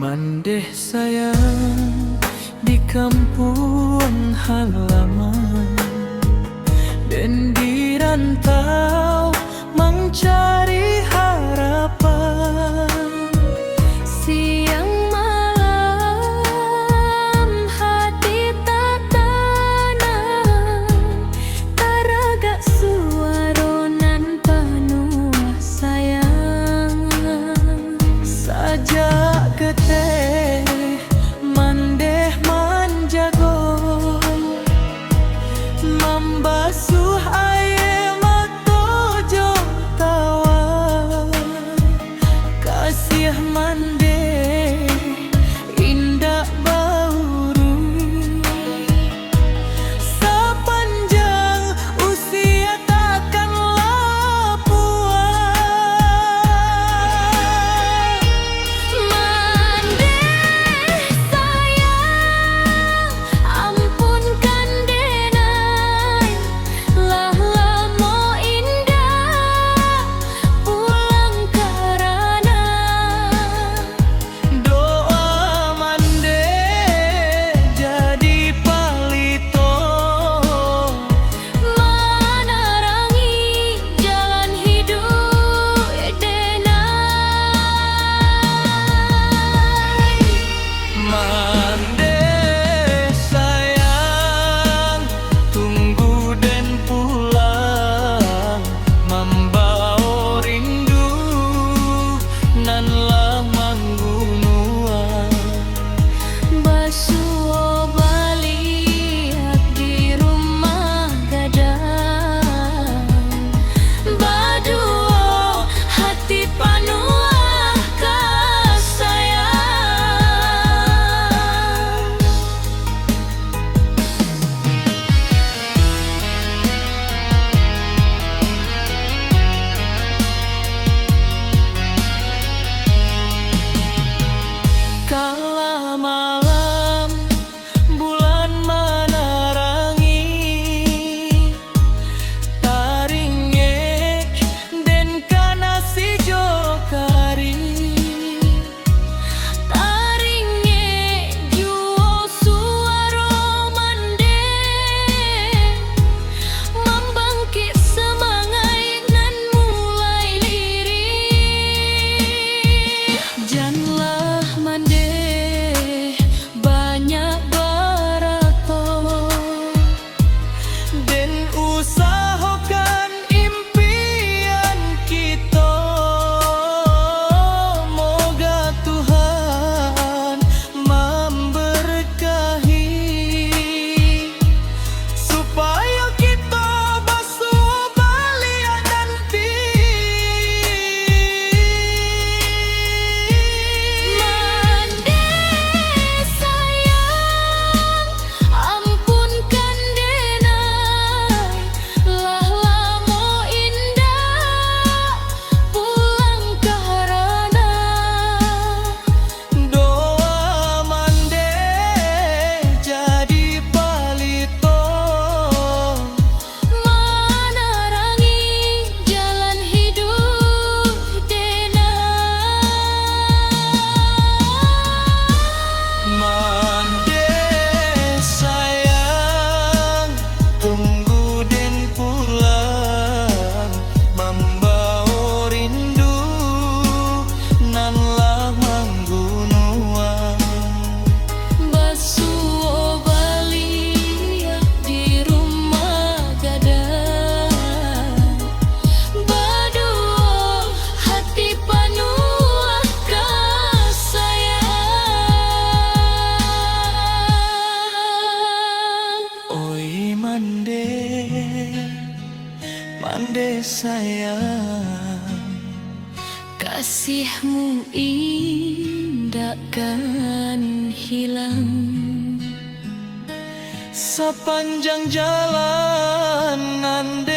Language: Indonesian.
Mandeh sayang di kampung halaman, dan di rantau mencari harapan. Siang malam hati tak tenang, taraga suaronan penuh sayang. Sajak geteh mandeh manjago, membasuh air mata jong tawa. Kasih mandeh indah bauru, sepanjang usia takkanlah puas. Mandeh sayang, ampunkan denai, lah lamo indah pulang karana. Doa mandeh jadi palito, Menerangi jalan hidup denai. mandeh sayang, tunggu dan pulang, membawa rindu nan lah manggunuan. Basuh balik di rumah gadang, baduo hati panuh kasayang. Kala malam bulan menerangi, taringek den kana si jokari. Taringe juo suara mandeh, membangkit semangat nan mulai lirih. Janganlah mandeh banyak barato, Den usahakan impian kita, moga Tuhan memberkahi, supaya kita basuh balik nanti. mandeh sayang, ampunkan denai, lah lamo indah pulang karana. Doa mandeh jadi palito, Menerangi jalan hidup denai. mandeh sayang, tunggu dan pulang, membawa rindu nan lah manggunuan. Basuh balik di rumah gadang, baduo hati penuh kasayang. Oi mandeh, mandeh sayang, Kasihmu indah kan hilang, sepanjang jalan nande